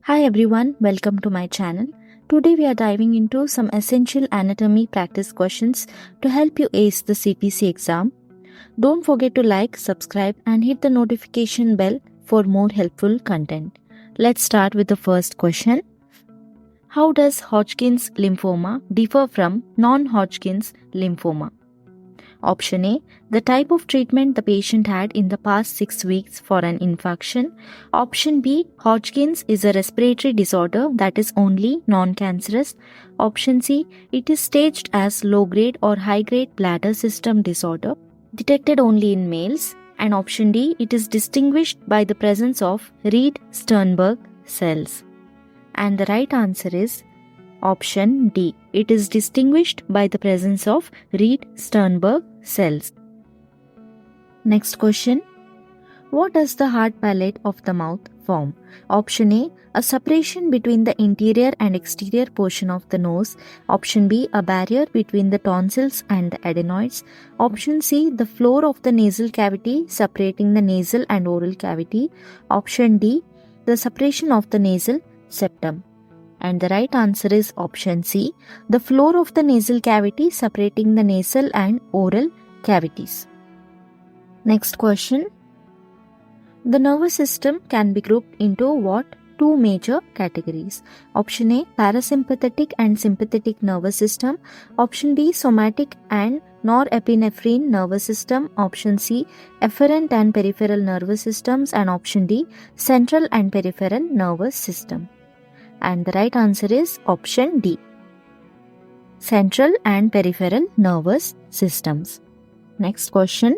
Hi everyone, welcome to my channel. Today we are diving into some essential anatomy practice questions to help you ace the CPC exam. Don't forget to like, subscribe and hit the notification bell for more helpful content. Let's start with the first question. How does Hodgkin's lymphoma differ from non-Hodgkin's lymphoma? Option A, the type of treatment the patient had in the past 6 weeks for an infection. Option B, Hodgkin's is a respiratory disorder that is only non-cancerous. Option C, it is staged as low-grade or high-grade bladder system disorder, detected only in males. And option D, it is distinguished by the presence of Reed-Sternberg cells. And the right answer is option D. It is distinguished by the presence of Reed-Sternberg cells. Next question. What does the hard palate of the mouth form? Option A separation between the interior and exterior portion of the nose. Option B, a barrier between the tonsils and the adenoids. Option C, the floor of the nasal cavity separating the nasal and oral cavity. Option D, the separation of the nasal septum. And the right answer is option C, the floor of the nasal cavity separating the nasal and oral cavities. Next question. The nervous system can be grouped into what two major categories? Option A, parasympathetic and sympathetic nervous system. Option B, somatic and norepinephrine nervous system. Option C, efferent and peripheral nervous systems. And option D, central and peripheral nervous system. And the right answer is option D, central and peripheral nervous systems. Next question.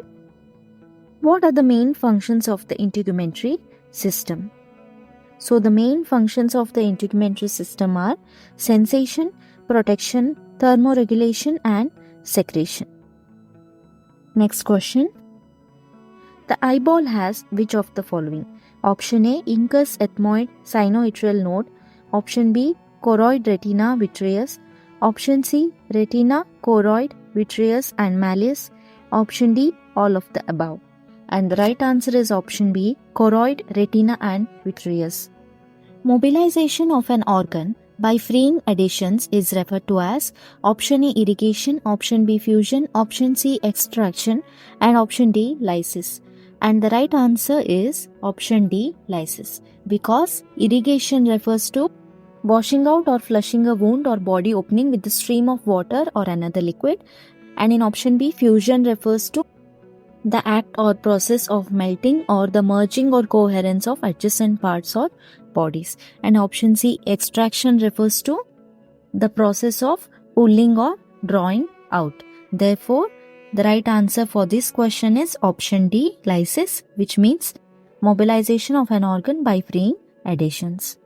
What are the main functions of the integumentary system? So the main functions of the integumentary system are sensation, protection, thermoregulation and secretion. Next question. The eyeball has which of the following? Option A, incus ethmoid sinoatrial node. Option B, choroid retina vitreous. Option C, retina, choroid, vitreous and malleus. Option D, all of the above. And the right answer is option B, choroid, retina and vitreous. Mobilization of an organ by freeing adhesions is referred to as option A, irrigation, option B, fusion, option C, extraction and option D, lysis. And the right answer is option D, lysis, because irrigation refers to washing out or flushing a wound or body opening with a stream of water or another liquid. And in option B, fusion refers to the act or process of melting or the merging or coherence of adjacent parts or bodies. And option C, extraction refers to the process of pulling or drawing out. Therefore, the right answer for this question is option D, lysis, which means mobilization of an organ by freeing adhesions.